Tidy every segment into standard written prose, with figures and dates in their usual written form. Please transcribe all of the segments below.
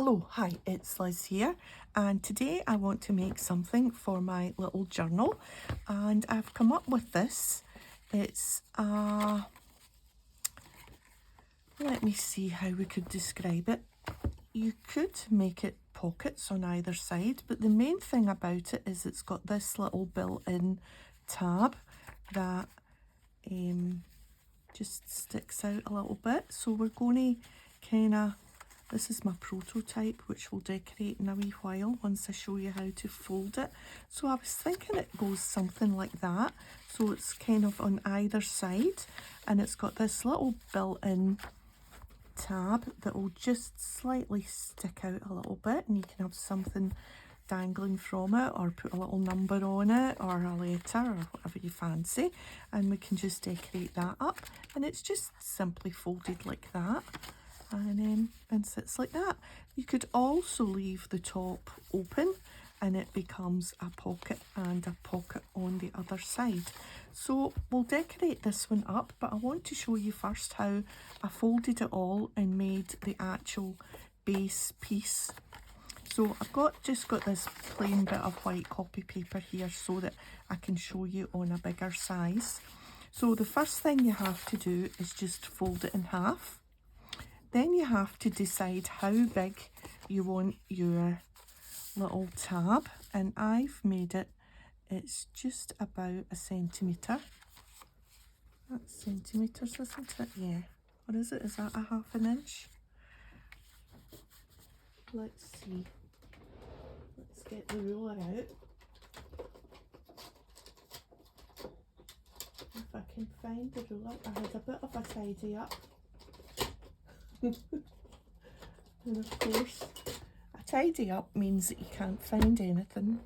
Hello, hi, it's Liz here, and today I want to make something for my little journal, and I've come up with this. It's let me see how we could describe it. You could make it pockets on either side, but the main thing about it is it's got this little built-in tab that just sticks out a little bit. So we're going to this is my prototype, which we'll decorate in a wee while once I show you how to fold it. So I was thinking it goes something like that. So it's kind of on either side, and it's got this little built-in tab that will just slightly stick out a little bit, and you can have something dangling from it, or put a little number on it, or a letter, or whatever you fancy, and we can just decorate that up. And it's just simply folded like that, and sits like that. You could also leave the top open and it becomes a pocket and a pocket on the other side. So we'll decorate this one up, but I want to show you first how I folded it all and made the actual base piece. So I've just got this plain bit of white copy paper here so that I can show you on a bigger size. So the first thing you have to do is just fold it in half. Then you have to decide how big you want your little tab, and I've made it's just about a centimetre. That's centimetres, isn't it? Yeah. What is it? Is that a half an inch? Let's see. Let's get the ruler out. If I can find the ruler. I had a bit of a tidy up. And of course, a tidy up means that you can't find anything.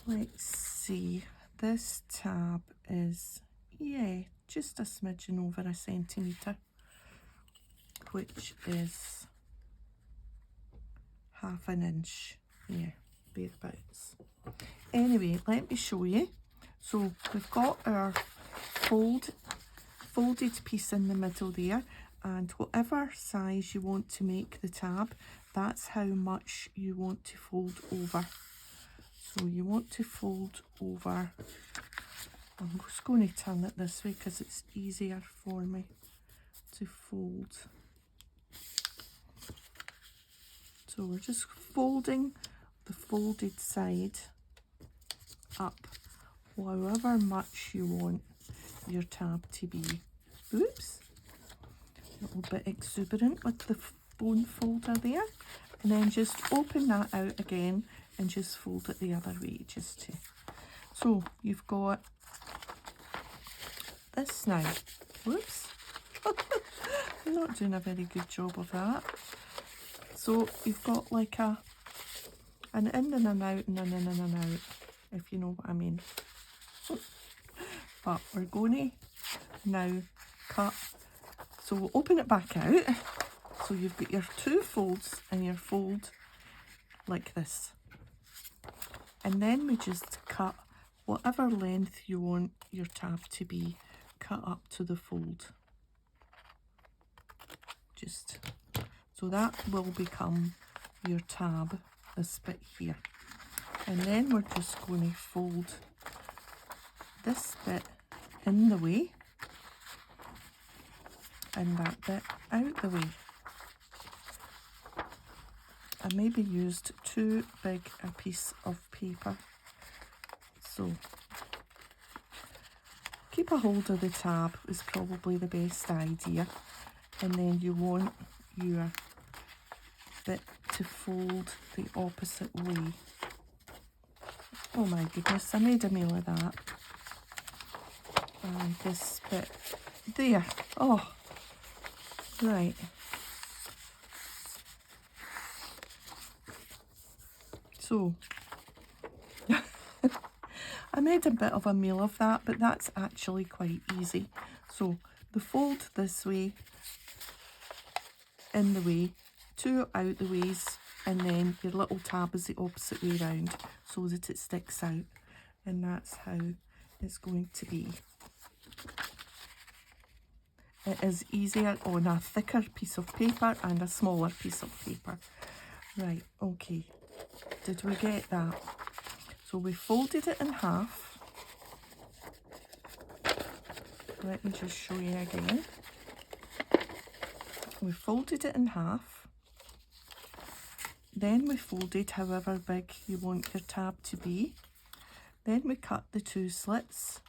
Let's see, this tab is, yeah, just a smidgen over a centimetre, which is half an inch, yeah, thereabouts. Anyway, let me show you. So we've got our folded piece in the middle there, and whatever size you want to make the tab, that's how much you want to fold over. So you want to fold over, I'm just going to turn it this way because it's easier for me to fold. So we're just folding the folded side up however much you want your tab to be. Oops. A little bit exuberant with the bone folder there, and then just open that out again and just fold it the other way, just to, so you've got this now. Whoops. I'm not doing a very good job of that. So you've got like an in and an out and an in and an out, if you know what I mean. But we're going to now cut. So we'll open it back out. So you've got your two folds and your fold like this. And then we just cut whatever length you want your tab to be, cut up to the fold. Just so that will become your tab, this bit here. And then we're just going to fold this bit in the way and that bit out the way. I maybe used too big a piece of paper, so keep a hold of the tab is probably the best idea, and then you want your bit to fold the opposite way. Oh my goodness, I made a meal of that. And this bit there, oh, right. So, I made a bit of a meal of that, but that's actually quite easy. So, the fold this way, in the way, two out the ways, and then your little tab is the opposite way round so that it sticks out. And that's how it's going to be. it is easier on a thicker piece of paper and a smaller piece of paper. Right, okay, did we get that? So we folded it in half. Let me just show you again. We folded it in half. Then we folded however big you want your tab to be. Then we cut the 2 slits.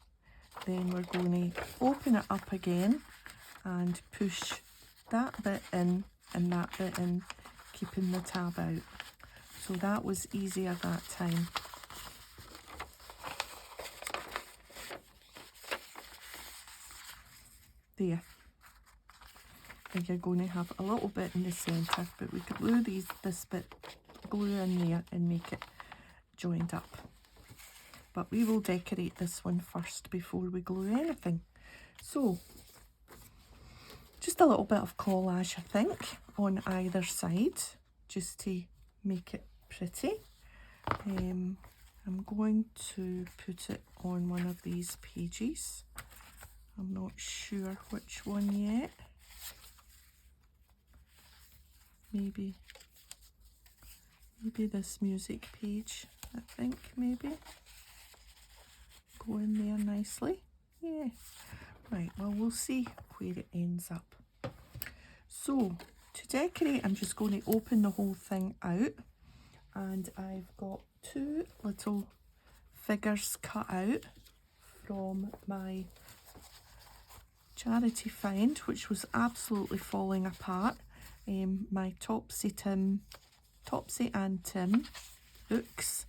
Then we're going to open it up again and push that bit in and that bit in, keeping the tab out. So that was easier that time. There. And you're going to have a little bit in the centre, but we glue this bit, glue in there and make it joined up. But we will decorate this one first before we glue anything. So, just a little bit of collage, I think, on either side, just to make it pretty. I'm going to put it on one of these pages. I'm not sure which one yet. Maybe this music page, I think, maybe. Go in there nicely. Yeah. Right, well, we'll see where it ends up. So, to decorate, I'm just going to open the whole thing out. And I've got 2 little figures cut out from my charity find, which was absolutely falling apart. My Topsy and Tim books.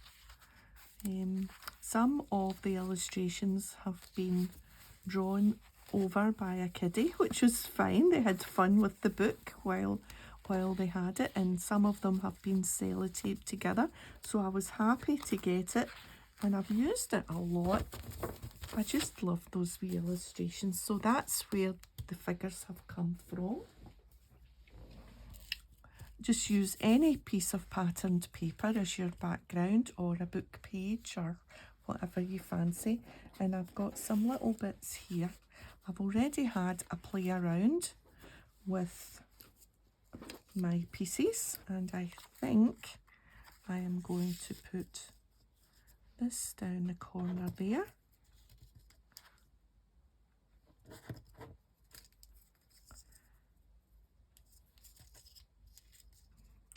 Some of the illustrations have been drawn over by a kiddie, which was fine. They had fun with the book while they had it, and some of them have been sellotaped together, so I was happy to get it, and I've used it a lot. I just love those wee illustrations, so that's where the figures have come from. Just use any piece of patterned paper as your background, or a book page, or whatever you fancy. And I've got some little bits here. I've already had a play around with my pieces, and I think I am going to put this down the corner there.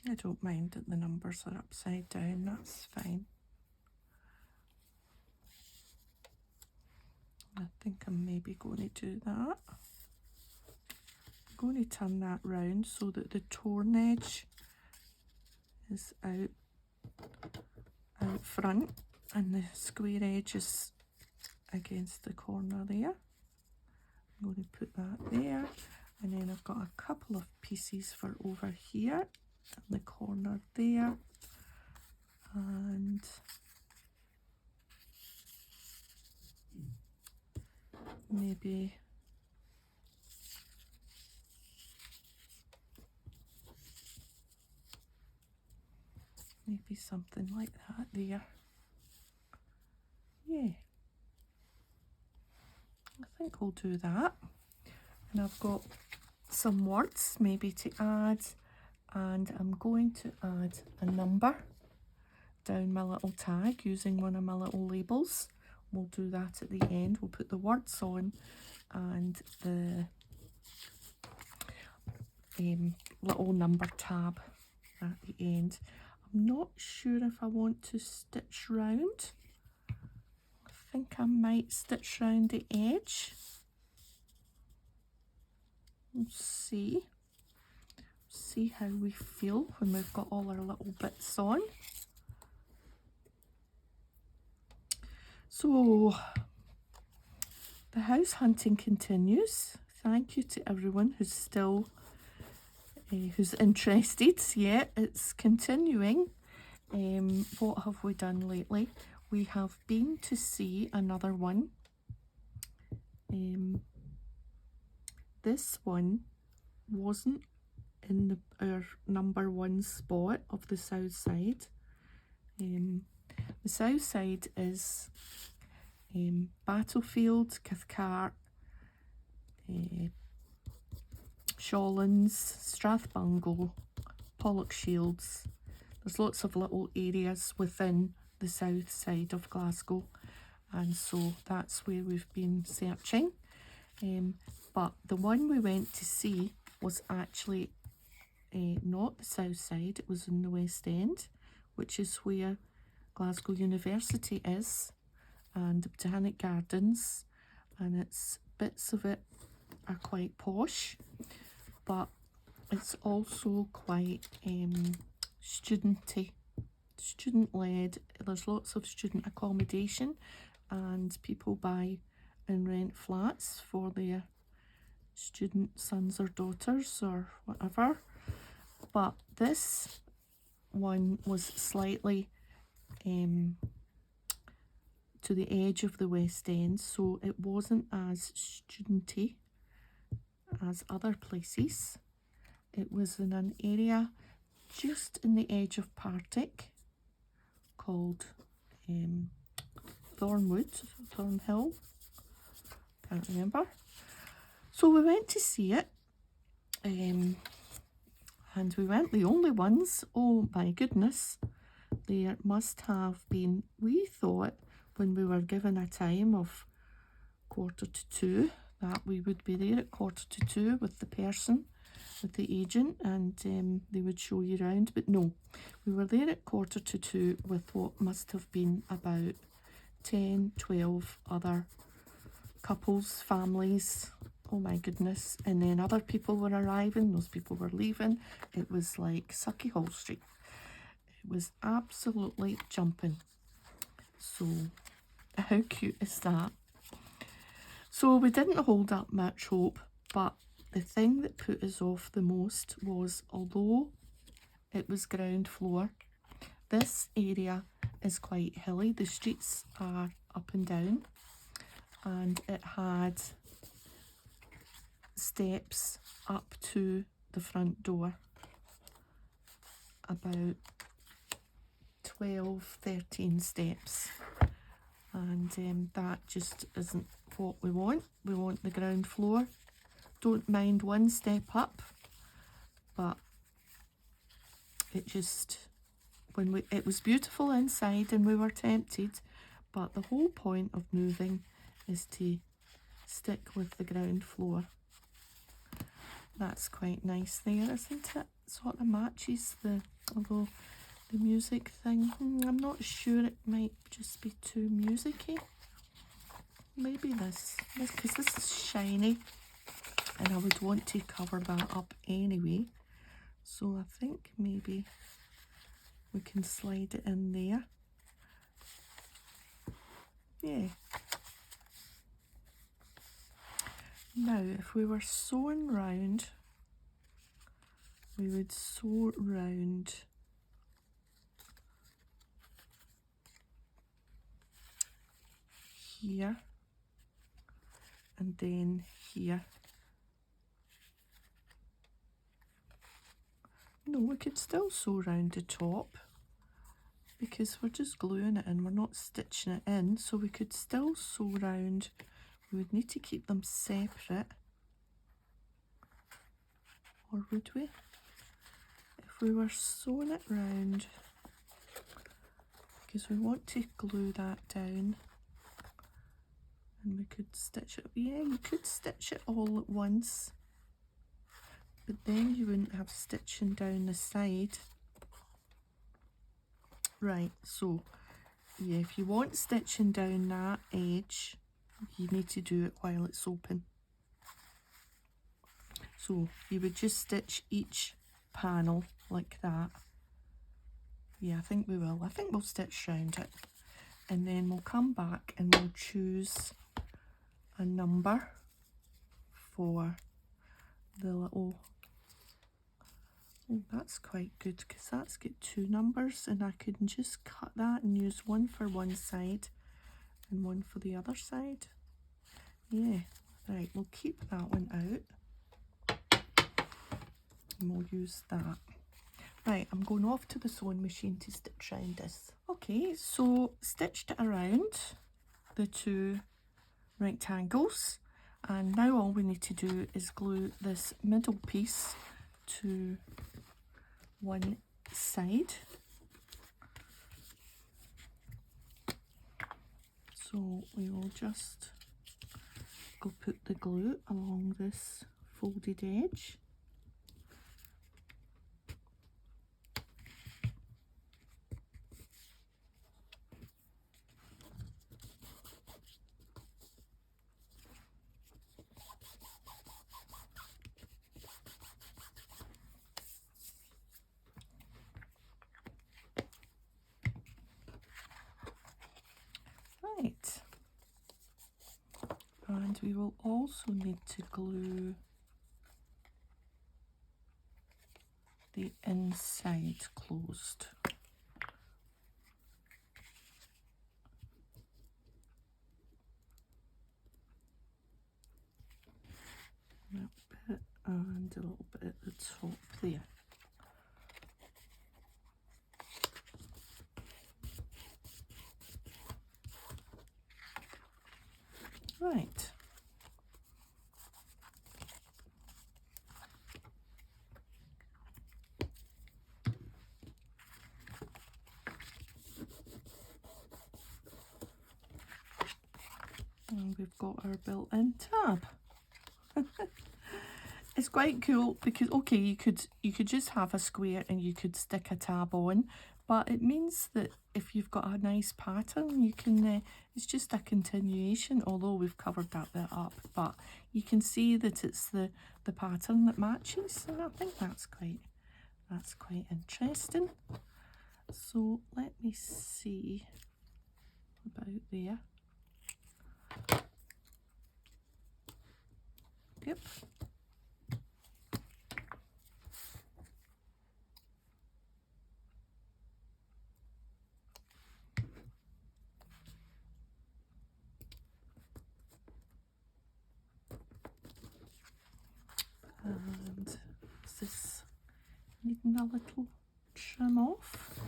I don't mind that the numbers are upside down, that's fine. I think I'm maybe going to do that. I'm going to turn that round so that the torn edge is out front and the square edge is against the corner there. I'm going to put that there, and then I've got a couple of pieces for over here in the corner there, and maybe something like that there. Yeah, I think we'll do that. And I've got some words maybe to add, and I'm going to add a number down my little tag using one of my little labels. We'll do that at the end. We'll put the words on and the little number tab at the end. I'm not sure if I want to stitch round. I think I might stitch round the edge. We'll see how we feel when we've got all our little bits on. So the house hunting continues. Thank you to everyone who's still who's interested. Yeah, it's continuing. What have we done lately? We have been to see another one. This one wasn't in our number 1 spot of the south side. The south side is Battlefield, Cathcart, Shawlands, Strathbungle, Pollock Shields. There's lots of little areas within the south side of Glasgow, and so that's where we've been searching. But the one we went to see was actually not the south side, it was in the West End, which is where Glasgow University is, and the Botanic Gardens, and it's bits of it are quite posh, but it's also quite studenty, student-led. There's lots of student accommodation, and people buy and rent flats for their student sons or daughters or whatever. But this one was slightly to the edge of the West End, so it wasn't as studenty as other places. It was in an area just in the edge of Partick called Thornhill, can't remember. So we went to see it, and we weren't the only ones. Oh my goodness, there must have been, we thought when we were given a time of 1:45 that we would be there at 1:45 with the person, with the agent, and they would show you around, but no, we were there at 1:45 with what must have been about 10, 12 other couples, families, oh my goodness, and then other people were arriving, those people were leaving. It was like Sucky Hall Street. It was absolutely jumping. So how cute is that? So we didn't hold up much hope, but the thing that put us off the most was, although it was ground floor, this area is quite hilly. The streets are up and down, and it had steps up to the front door, about 12, 13 steps, and that just isn't what we want. We want the ground floor. Don't mind one step up, but it just, it was beautiful inside and we were tempted, but the whole point of moving is to stick with the ground floor. That's quite nice there, isn't it? Sort of matches the, although the music thing, I'm not sure, it might just be too musicy. Maybe this, because this is shiny and I would want to cover that up anyway. So I think maybe we can slide it in there. Yeah. Now, if we were sewing round, we would sew round here and then here. No, we could still sew round the top because we're just gluing it in, we're not stitching it in, so we could still sew round. We would need to keep them separate, or would we? If we were sewing it round, because we want to glue that down, and we could stitch it, yeah, you could stitch it all at once, but then you wouldn't have stitching down the side. Right, so yeah, if you want stitching down that edge, you need to do it while it's open. So you would just stitch each panel like that. Yeah, I think we will. I think we'll stitch round it, and then we'll come back and we'll choose a number for the little, oh, that's quite good because that's got 2 numbers, and I can just cut that and use one for one side and one for the other side. Yeah, right, we'll keep that one out and we'll use that. Right, I'm going off to the sewing machine to stitch round this. Okay, so stitched it around the 2 rectangles, And now all we need to do is glue this middle piece to one side. So we will just go put the glue along this folded edge. Right, and we will also need to glue the inside closed. That bit and a little bit at the top there. Right. And we've got our built-in tab. It's quite cool because, okay, you could just have a square and you could stick a tab on, but it means that if you've got a nice pattern, you can, it's just a continuation, although we've covered that bit up, but you can see that it's the pattern that matches, and I think that's quite interesting. So let me see about there. Yep. And is this needing a little trim off?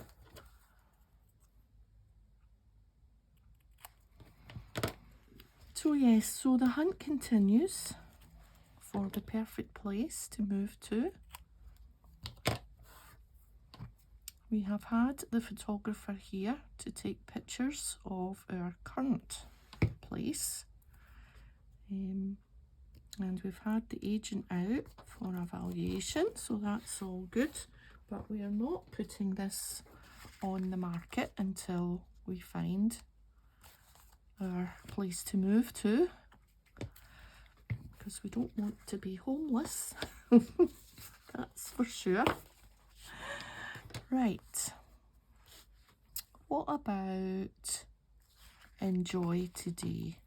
So yes, so the hunt continues for the perfect place to move to. We have had the photographer here to take pictures of our current place. And we've had the agent out for evaluation, so that's all good. But we are not putting this on the market until we find our place to move to, because we don't want to be homeless. That's for sure. Right, what about enjoy today?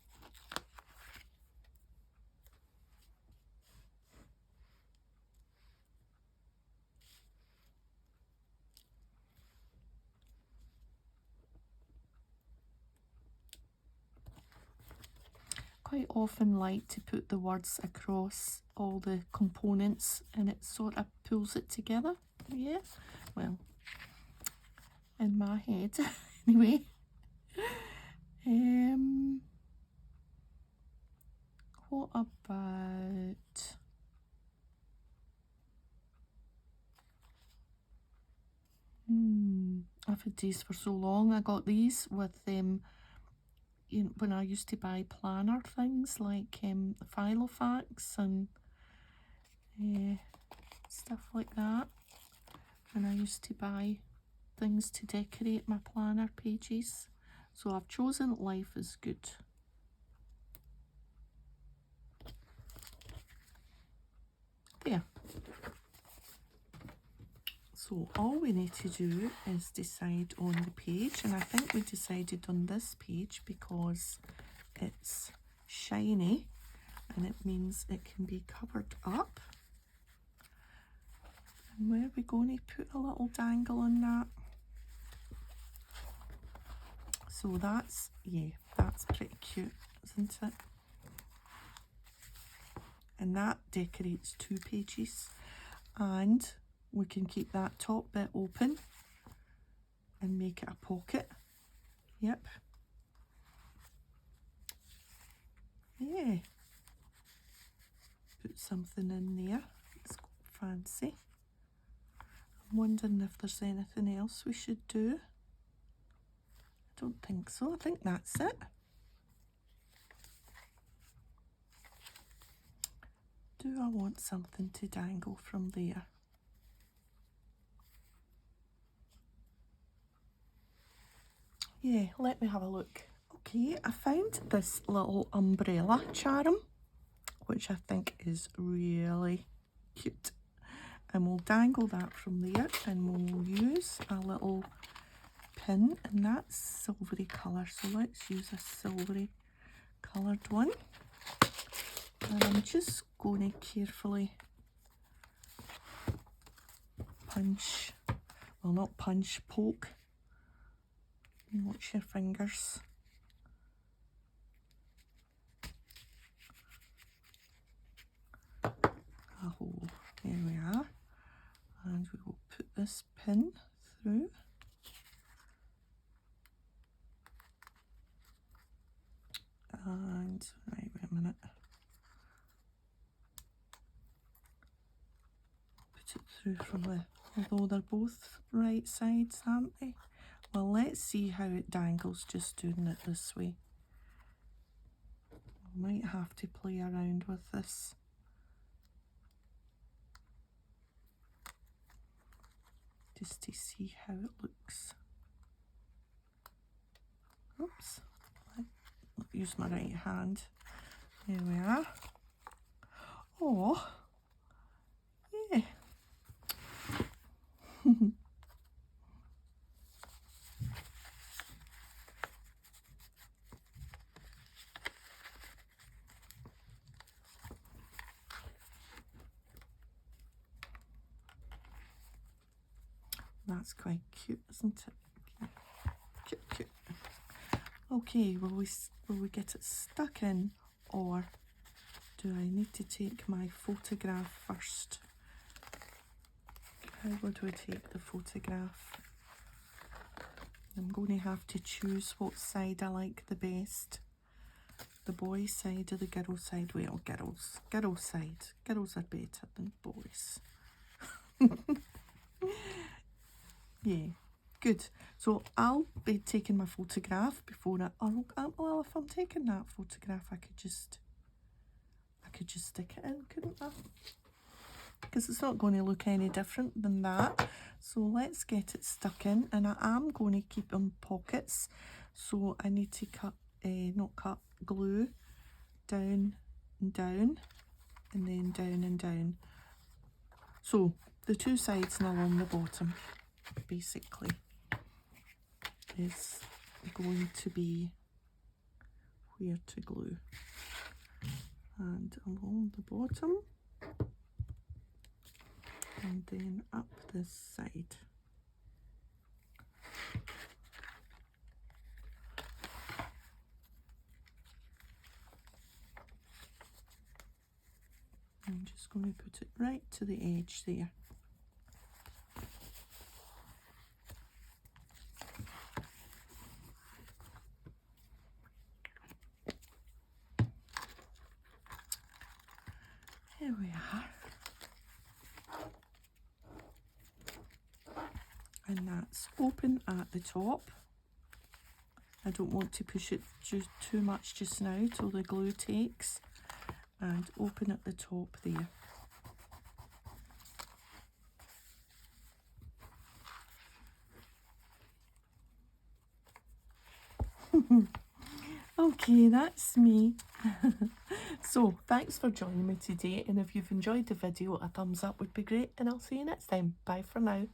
Quite often like to put the words across all the components and it sort of pulls it together. Yeah, well, in my head anyway. What about I've had these for so long. I got these with you know, when I used to buy planner things like Filofax and stuff like that, and I used to buy things to decorate my planner pages. So I've chosen Life is Good. There. So all we need to do is decide on the page, and I think we decided on this page because it's shiny and it means it can be covered up. And where are we going to put a little dangle on that? So that's, yeah, that's pretty cute, isn't it? And that decorates 2 pages, and we can keep that top bit open and make it a pocket. Yep. Yeah. put something in there. It's fancy. I'm wondering if there's anything else we should do. I don't think so. I think that's it. Do I want something to dangle from there? Yeah, let me have a look. Okay, I found this little umbrella charm, which I think is really cute. And we'll dangle that from there, and we'll use a little pin in that silvery colour. So let's use a silvery coloured one. And I'm just going to carefully punch, well, not punch, poke. Watch your fingers. A hole. There we are. And we will put this pin through. And, right, wait a minute. Put it through from the, although they're both right sides, aren't they? Well, let's see how it dangles just doing it this way. I might have to play around with this. Just to see how it looks. Oops. I'll use my right hand. There we are. Oh, yeah. That's quite cute, isn't it? Cute, cute. Okay, will we get it stuck in, or do I need to take my photograph first? How would we take the photograph? I'm going to have to choose what side I like the best. The boy side or the girl side? Well, girls. Girl side. Girls are better than boys. Yeah, good. So I'll be taking my photograph before I, well, if I'm taking that photograph, I could just stick it in, couldn't I? Because it's not going to look any different than that. So let's get it stuck in, and I am going to keep them pockets. So I need to glue down and down, and then down and down. So the two sides and along the bottom, basically, is going to be where to glue. And along the bottom, and then up this side. I'm just going to put it right to the edge there. Here we are. And that's open at the top. I don't want to push it too much just now till the glue takes. And open at the top there. Okay, that's me. So thanks for joining me today, and if you've enjoyed the video, a thumbs up would be great, and I'll see you next time. Bye for now.